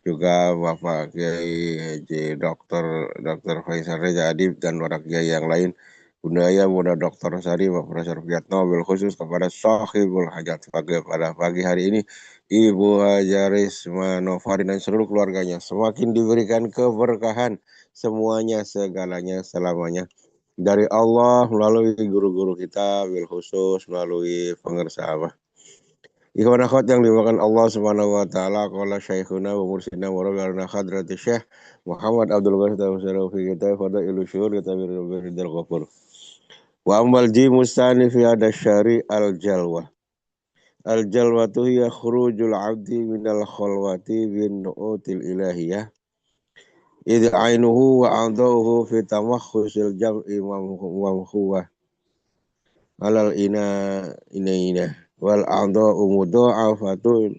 juga Bapak Kiai Haji Dr. Faisal Reza Adib dan para kiai yang lain. Bunda Dr. Sari, Bapak Profesor Priyatno, bil khusus kepada Sahibul Hajat pada pagi hari ini, Ibu Hajaris Manofarin dan seluruh keluarganya semakin diberikan keberkahan semuanya, segalanya, selamanya dari Allah melalui guru-guru kita, bil khusus melalui pengersabah. Ikhwan akhwat yang dimakan Allah Subhanahu wa taala, qala syekhuna wa mursyidna wa rabbana hadrati Syekh Muhammad Abdul Ghaffar Tausara fi kitab Fadailul Syuhur kitab Ridal Ghafur. Wa amal jimu tsani fi hada syari al jalwa. Al jalwatu hiya khurujul abdi minal khalwati bin nu'util ilahiyah. Idh ainuhu wa a'dahu fi tamakhusil jam'i wa huwa alal ina wal a'da'u mudha'afatun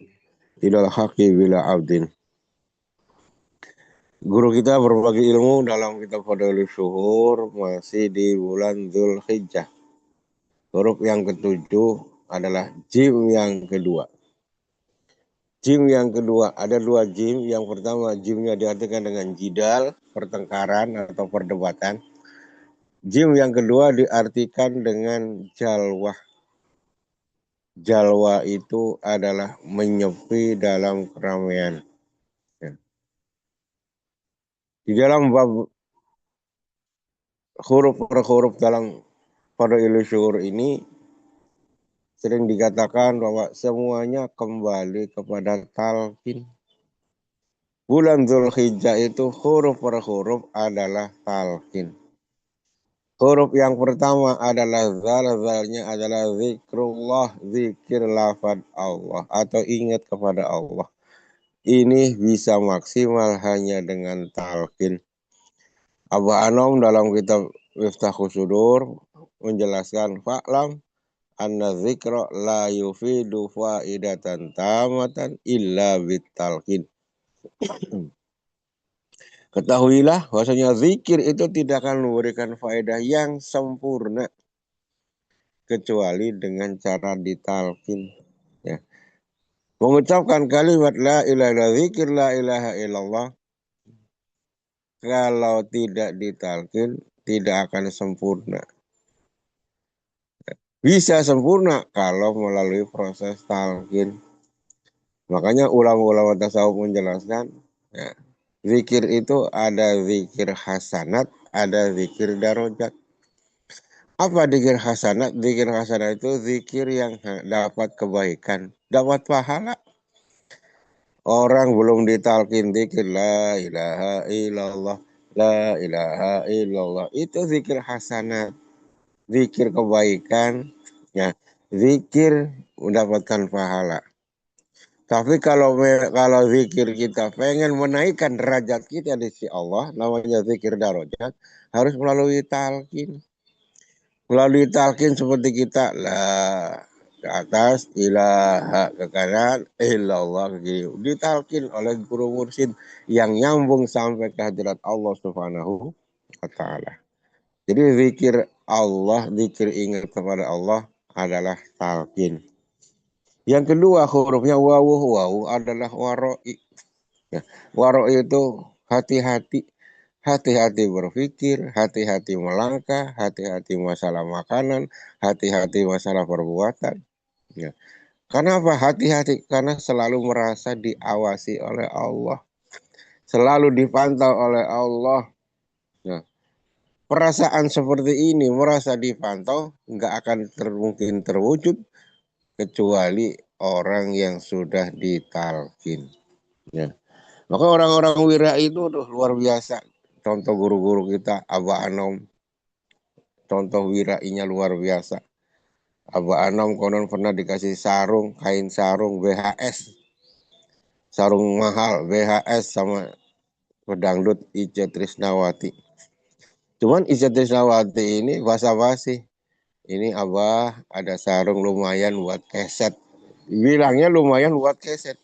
ilal haqqi bila abdin. Guru kita berbagi ilmu dalam kitab Fadailul Syuhur masih di bulan Dzulhijjah. Huruf yang ketujuh adalah jim yang kedua. Jim yang kedua, ada dua jim. Yang pertama jimnya diartikan dengan jidal, pertengkaran atau perdebatan. Jim yang kedua diartikan dengan jalwah. Jalwa itu adalah menyepi dalam keramaian. Di dalam bab huruf per huruf dalam Fadailul Syuhur ini sering dikatakan bahwa semuanya kembali kepada talqin. Bulan Dzulhijjah itu huruf per huruf adalah talqin. Huruf yang pertama adalah zal-zalnya adalah zikrullah, zikir lafaz Allah atau ingat kepada Allah. Ini bisa maksimal hanya dengan talqin. Abah Anom dalam kitab Miftahus Sudur menjelaskan fa'lam anna dzikra la yufidu faidatan tamatan illa bitalqin. Ketahuilah bahwasanya zikir itu tidak akan memberikan faedah yang sempurna kecuali dengan cara ditalqin. Ya. Mengucapkan kalimat la ilaha illallah, zikir la ilaha illallah, kalau tidak ditalqin tidak akan sempurna. Bisa sempurna kalau melalui proses talqin. Makanya ulama-ulama tasawuf menjelaskan, ya, zikir itu ada zikir hasanat, ada zikir darajat. Apa zikir hasanat? Zikir hasanat itu zikir yang dapat kebaikan, dapat pahala. Orang belum ditalkin zikir la ilaha illallah, la ilaha illallah. Itu zikir hasanat, zikir kebaikan, ya, zikir mendapatkan pahala. Tapi kalau zikir kita pengen menaikkan derajat kita di sisi Allah, namanya zikir darajat, harus melalui talqin. Melalui talqin seperti kita la ke atas, ilaha ke kanan, illallah ke kiri. Ditalqin oleh guru mursyid yang nyambung sampai ke hadirat Allah Subhanahu wa taala. Jadi zikir Allah, zikir ingat kepada Allah adalah talqin. Yang kedua hurufnya wawu adalah waroi. Ya, waroi itu hati-hati. Hati-hati berpikir, hati-hati melangkah, hati-hati masalah makanan, hati-hati masalah perbuatan. Ya. Kenapa hati-hati? Karena selalu merasa diawasi oleh Allah. Selalu dipantau oleh Allah. Ya. Perasaan seperti ini, merasa dipantau, nggak akan mungkin terwujud kecuali orang yang sudah ditalkin. Ya. Maka orang-orang wira itu luar biasa. Contoh guru-guru kita, Abah Anom, contoh wirainya luar biasa. Abah Anom konon pernah dikasih sarung, kain sarung BHS. Sarung mahal BHS sama pedangdut Ica Trisnawati. Cuman Ica Trisnawati ini basa-basi. Ini Abah ada sarung lumayan buat keset. Bilangnya lumayan buat keset.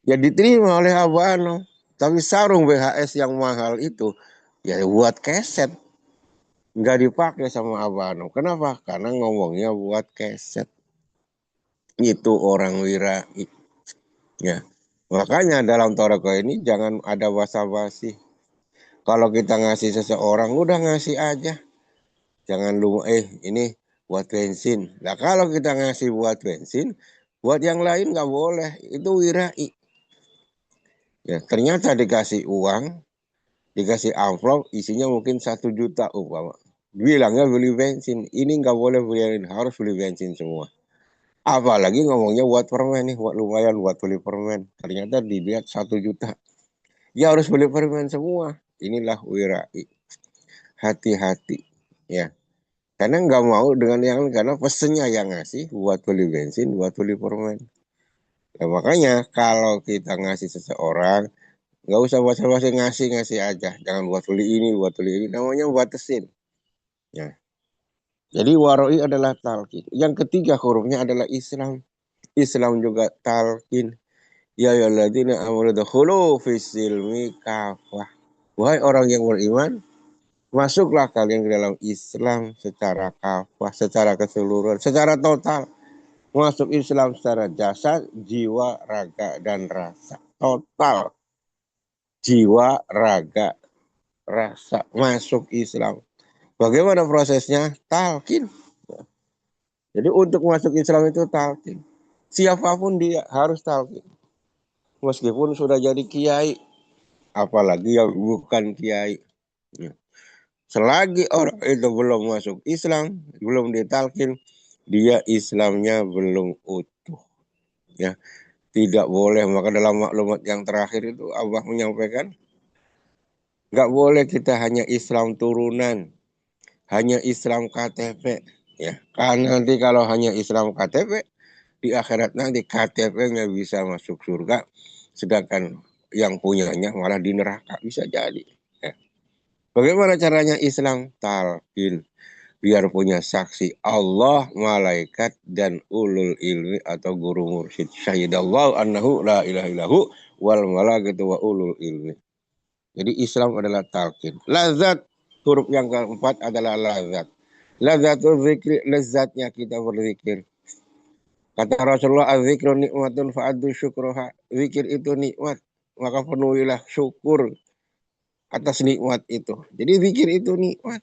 Ya diterima oleh Abah Anom. Tapi sarung BHS yang mahal itu ya buat keset. Nggak dipakai sama Abah Anom. Kenapa? Karena ngomongnya buat keset. Itu orang wirai. Ya. Makanya dalam Toreko ini jangan ada basa-basi. Kalau kita ngasih seseorang, udah ngasih aja. Jangan lu, ini buat bensin. Nah kalau kita ngasih buat bensin, buat yang lain nggak boleh. Itu wirai. Ya, ternyata dikasih uang, dikasih amplop, isinya mungkin 1 juta umpama. Bilangnya beli bensin. Ini nggak boleh beli, harus beli bensin semua. Apalagi ngomongnya buat permen nih, buat lumayan buat beli permen. Ternyata dilihat 1 juta. Ya harus beli permen semua. Inilah wirai. Hati-hati. Ya. Karena nggak mau dengan yang karena pesennya yang ngasih buat beli bensin, buat beli permen. Ya, makanya kalau kita ngasih seseorang, nggak usah basa-basi ngasih aja. Jangan buat beli ini, buat beli ini. Namanya batasin. Ya. Jadi waroi adalah talqin. Yang ketiga hurufnya adalah Islam. Islam juga talqin. Ya ayyuhalladzina amanu dkhulu fis-silmi kafah. Wahai orang yang beriman, masuklah kalian ke dalam Islam secara kafah, secara keseluruhan, secara total. Masuk Islam secara jasad, jiwa, raga, dan rasa. Total. Jiwa, raga, rasa. Masuk Islam. Bagaimana prosesnya? Talqin. Jadi untuk masuk Islam itu talqin. Siapapun dia harus talqin. Meskipun sudah jadi kiai. Apalagi yang bukan kiai. Selagi orang itu belum masuk Islam, belum ditalkin, dia Islamnya belum utuh. Ya, tidak boleh. Maka dalam maklumat yang terakhir itu Abah menyampaikan, nggak boleh kita hanya Islam turunan, hanya Islam KTP. Ya, karena nanti kalau hanya Islam KTP, di akhirat nanti KTP-nya bisa masuk surga, sedangkan yang punyanya malah di neraka, bisa jadi. Ya. Bagaimana caranya Islam? Talqin. Biar punya saksi Allah, malaikat, dan ulul ilmi atau guru mursyid. Syahidallahu annahu la ilaha illahu wal malaikatu wa ulul ilmi. Jadi Islam adalah talqin. Lazat, huruf yang keempat adalah lazat. Lazatul zikri, lezatnya kita berzikir. Kata Rasulullah, az-zikru nikmatun fa'addu syukroha. Zikir itu nikmat, maka penuhilah syukur atas nikmat itu. Jadi zikir itu nikmat.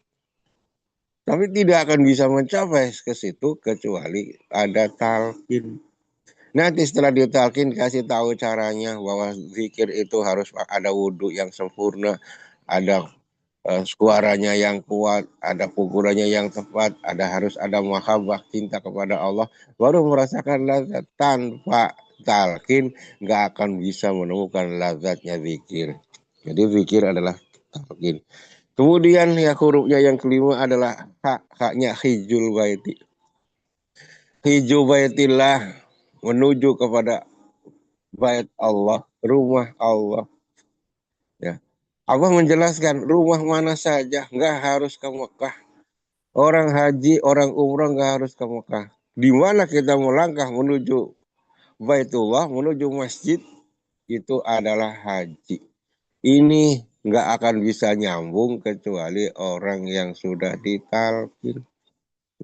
Tapi tidak akan bisa mencapai ke situ kecuali ada talqin. Nanti setelah ditalqin kasih tahu caranya bahwa zikir itu harus ada wudhu yang sempurna, ada suaranya yang kuat, ada pukulannya yang tepat, harus ada mahabbah cinta kepada Allah, baru merasakan lazat. Tanpa talqin nggak akan bisa menemukan lazatnya zikir. Jadi zikir adalah talqin. Kemudian ya hurufnya yang kelima adalah hak, haknya hijul baiti. Hiju baitillah, menuju kepada bait Allah, rumah Allah. Ya. Allah menjelaskan rumah mana saja, nggak harus ke Mekah. Orang haji, orang umrah nggak harus ke Mekah. Di mana kita melangkah menuju Baitullah, menuju masjid, itu adalah haji. Ini nggak akan bisa nyambung kecuali orang yang sudah ditalqin.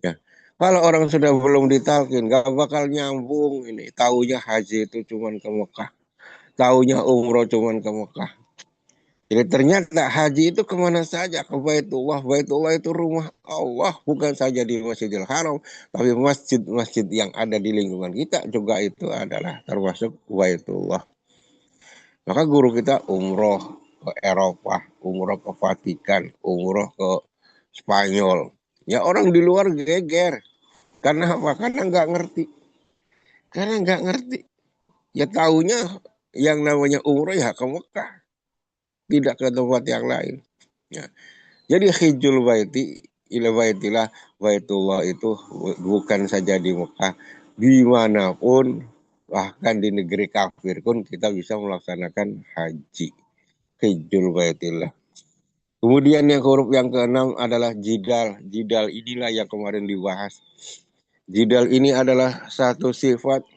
Ya. Kalau orang sudah belum ditalqin, nggak bakal nyambung ini. Taunya haji itu cuman ke Mekah. Taunya umroh cuman ke Mekah. Jadi ternyata haji itu kemana saja, ke Baitullah. Baitullah itu rumah Allah, bukan saja di Masjidil Haram, tapi masjid-masjid yang ada di lingkungan kita juga itu adalah termasuk Baitullah. Maka guru kita umroh ke Eropa, umroh ke Vatikan, umroh ke Spanyol. Ya orang di luar geger. Karena apa? Karena nggak ngerti. Karena nggak ngerti. Ya taunya yang namanya umroh ya ke Mekah. Tidak ke tempat yang lain. Ya. Jadi hijul baiti, ila baitilah, baitullah itu bukan saja di Mekah. Dimanapun, bahkan di negeri kafir pun kita bisa melaksanakan haji. Hijul baitillah. Kemudian yang huruf yang keenam adalah jidal. Jidal inilah yang kemarin dibahas. Jidal ini adalah satu sifat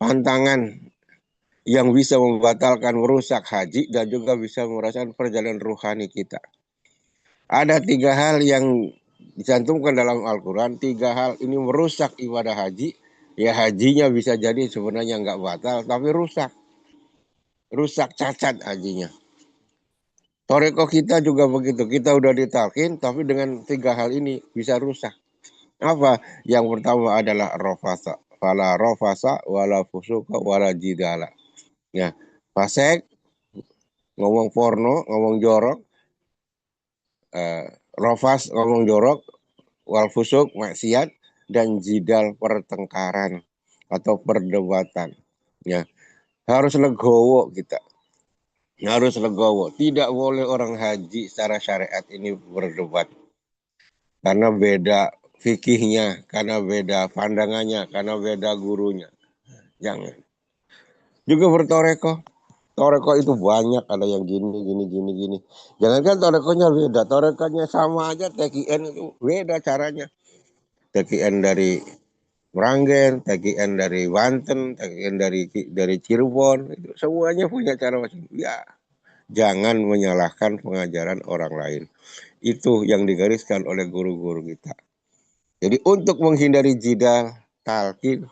pantangan yang bisa membatalkan, merusak haji dan juga bisa merasakan perjalanan ruhani kita. Ada 3 hal yang dicantumkan dalam Al-Quran. 3 hal ini merusak ibadah haji Ya hajinya bisa jadi sebenarnya nggak batal, tapi rusak. Rusak, cacat hajinya. Toreko kita juga begitu. Kita udah ditalkin, tapi dengan 3 hal ini bisa rusak. Apa? Yang pertama adalah rofasa. Fala rofasa, wala fusuka, wala jidala. Ya, fasek, ngomong porno, ngomong jorok, eh, rofas, ngomong jorok, wal fusuk, maksiat, dan jidal pertengkaran atau perdebatan. Ya, harus legowo kita. Harus legowo. Tidak boleh orang haji secara syariat ini berdebat. Karena beda fikihnya, karena beda pandangannya, karena beda gurunya. Jangan. Juga bertoreko. Toreko itu banyak, ada yang gini, gini, gini, gini. Jangankan torekonya beda, torekonya sama aja, TKN itu beda caranya. TKN dari Meranggen, TKN dari Banten, TKN dari Cirebon, itu semuanya punya cara masing. Ya, jangan menyalahkan pengajaran orang lain. Itu yang digariskan oleh guru-guru kita. Jadi untuk menghindari jidal, talqin,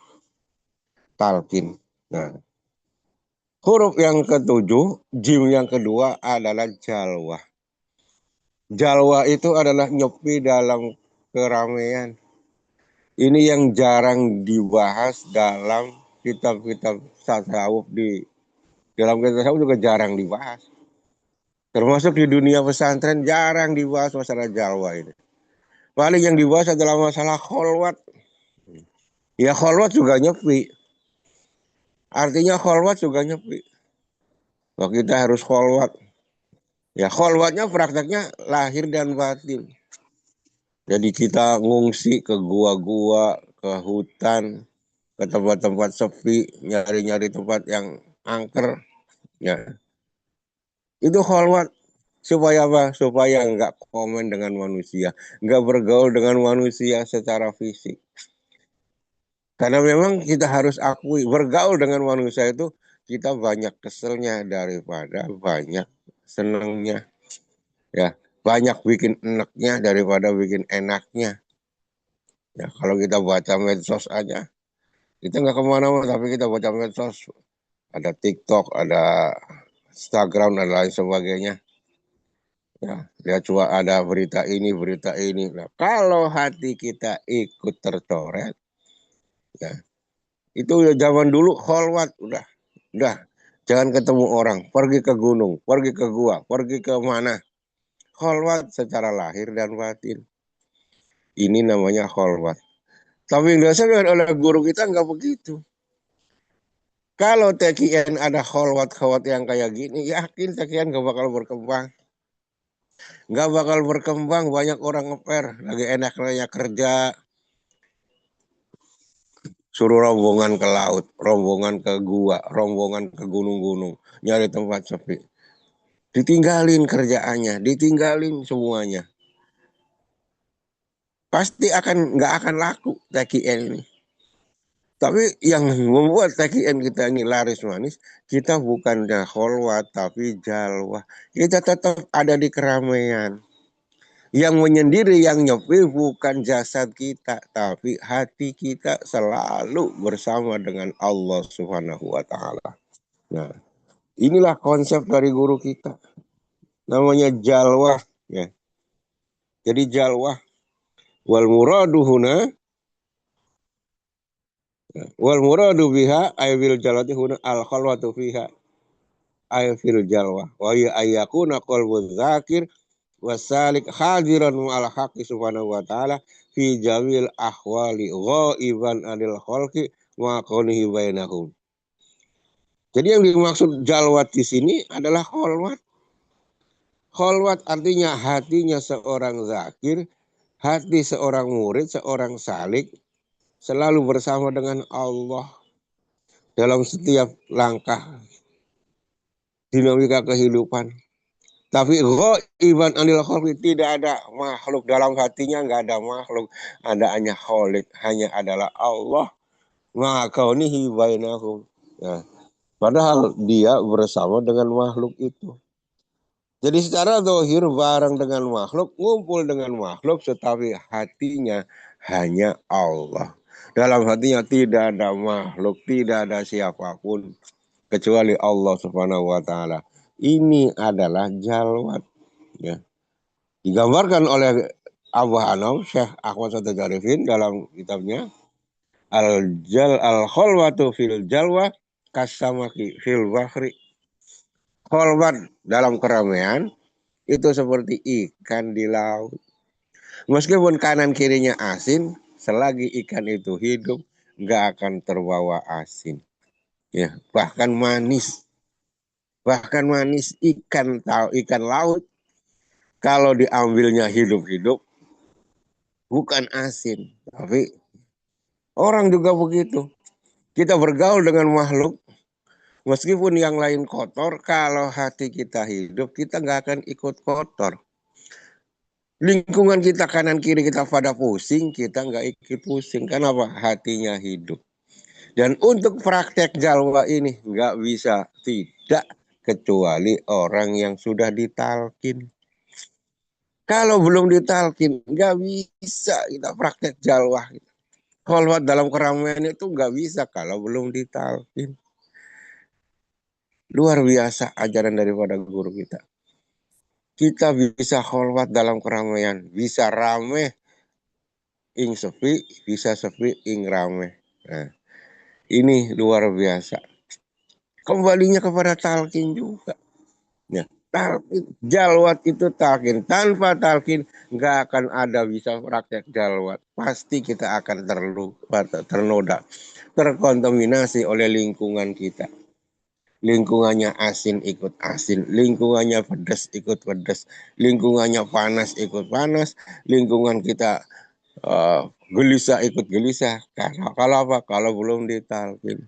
talqin. Nah, huruf yang ketujuh, jim yang kedua adalah jalwah. Jalwah itu adalah nyepi dalam keramaian. Ini yang jarang dibahas dalam kitab-kitab tasawuf di dalam kitab tasawuf juga jarang dibahas. Termasuk di dunia pesantren jarang dibahas masalah jalwa ini. Paling yang dibahas adalah masalah kholwat. Ya kholwat juga nyepi. Artinya kholwat juga nyepi. Bahwa kita harus kholwat. Ya kholwatnya prakteknya lahir dan batin. Jadi kita ngungsi ke gua-gua, ke hutan, ke tempat-tempat sepi, nyari-nyari tempat yang angker. Ya, itu kholwat. Supaya apa? Supaya nggak komen dengan manusia. Nggak bergaul dengan manusia secara fisik. Karena memang kita harus akui, bergaul dengan manusia itu kita banyak keselnya daripada banyak senangnya. Ya, banyak bikin enaknya daripada bikin enaknya. Ya, kalau kita baca medsos aja, kita nggak kemana-mana, tapi kita baca medsos, ada TikTok, ada Instagram, dan lain sebagainya. Ya, dia cuma ada berita ini, berita ini. Nah, kalau hati kita ikut tercoret, ya, itu ya zaman dulu kholwat, udah, jangan ketemu orang, pergi ke gunung, pergi ke gua, pergi ke mana. Kholwat secara lahir dan batin. Ini namanya kholwat. Tapi yang diajarkan oleh guru kita nggak begitu. Kalau TKN ada kholwat-kholwat yang kayak gini, yakin TKN nggak bakal berkembang. Nggak bakal berkembang, banyak orang ngeper, lagi enak-enaknya kerja, suruh rombongan ke laut, rombongan ke gua, rombongan ke gunung-gunung, nyari tempat sepi. Ditinggalin kerjaannya, ditinggalin semuanya. Pasti nggak akan laku TKN ini. Tapi yang membuat TKN kita ini laris manis, kita bukan kholwat tapi jalwah. Kita tetap ada di keramaian. Yang menyendiri, yang nyepi bukan jasad kita, tapi hati kita selalu bersama dengan Allah Subhanahu wa Ta'ala. Nah, inilah konsep dari guru kita. Namanya jalwah. Ya. Jadi jalwah. Wal muradu huna wal muradu biha ay bil jalwati huna al khalwatu fiha ay fil jalwah wa ya ayyakuna qalbu dzakir wasalik hadiran al haqqi subhanahu wa ta'ala fi jamil ahwali ghaiban anil khalqi wa qawnihi bainahum. Jadi yang dimaksud jalwat di sini adalah khalwat. Khalwat artinya hatinya seorang zakir, hati seorang murid, seorang salik selalu bersama dengan Allah dalam setiap langkah dinamika kehidupan. Tapi ghaiban anil khalqi, tidak ada makhluk dalam hatinya, nggak ada makhluk, ada hanya khalik, hanya adalah Allah. Ma kaunihi bainahum. Nah, padahal dia bersama dengan makhluk itu. Jadi secara zahir bareng dengan makhluk, ngumpul dengan makhluk, tetapi hatinya hanya Allah. Dalam hatinya tidak ada makhluk, tidak ada siapapun kecuali Allah Subhanahu wa taala. Ini adalah jalwat, ya. Digambarkan oleh Abah Anom Syekh Ahmad Soto Jarifin dalam kitabnya Al-Khalwatu fil Jalwa Kasamaki fil Bahri. Khalwat dalam keramaian itu seperti ikan di laut. Meskipun kanan kirinya asin, selagi ikan itu hidup, nggak akan terbawa asin. Ya, bahkan manis ikan laut kalau diambilnya hidup-hidup bukan asin, tapi orang juga begitu. Kita bergaul dengan makhluk, meskipun yang lain kotor, kalau hati kita hidup, kita nggak akan ikut kotor. Lingkungan kita kanan kiri kita pada pusing, kita nggak ikut pusing. Kenapa? Hatinya hidup. Dan untuk praktek jalwa ini nggak bisa tidak kecuali orang yang sudah ditalkin. Kalau belum ditalkin nggak bisa kita praktek jalwa. Kalau dalam keramaian itu nggak bisa kalau belum ditalkin. Luar biasa ajaran daripada guru kita. Kita bisa kholwat dalam keramaian, bisa rame ing sepi, bisa sepi ing rame. Nah, ini luar biasa. Kembalinya kepada talqin juga. Ya, talqin, jalwat itu talqin. Tanpa talqin nggak akan ada bisa praktek jalwat. Pasti kita akan terlupa, ternoda, terkontaminasi oleh lingkungan kita. Lingkungannya asin ikut asin, lingkungannya pedas ikut pedas, lingkungannya panas ikut panas, lingkungan kita gelisah ikut gelisah. Kalau apa? Kalau belum ditalkin.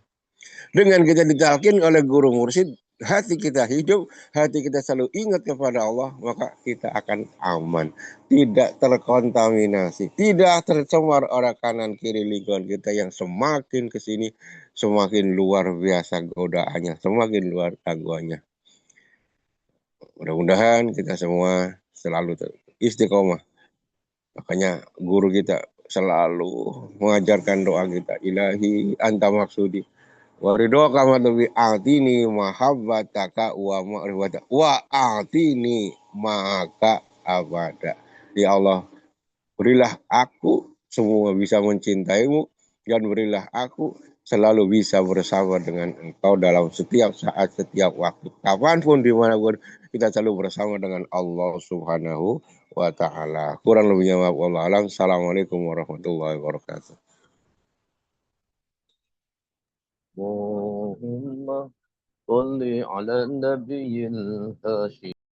Dengan kita ditalkin oleh guru mursyid, hati kita hidup, hati kita selalu ingat kepada Allah, maka kita akan aman. Tidak terkontaminasi, tidak tercemar orang kanan kiri lingkungan kita yang semakin kesini, semakin luar biasa godaannya, semakin luar gangguannya. Mudah-mudahan kita semua selalu istiqomah. Makanya guru kita selalu mengajarkan doa kita, ilahi anta maksudi warido kama tabi atini mahabbataka wa ma'rifata wa atini maka abada. Ya Allah, berilah aku semua bisa mencintaimu dan berilah aku selalu bisa bersama dengan engkau dalam setiap saat, setiap waktu. Kapanpun, dimanapun, kita selalu bersama dengan Allah Subhanahu wa Ta'ala. Kurang lebihnya maaf Allah alam. Assalamualaikum warahmatullahi wabarakatuh. اللهم صل على النبي الهاشمي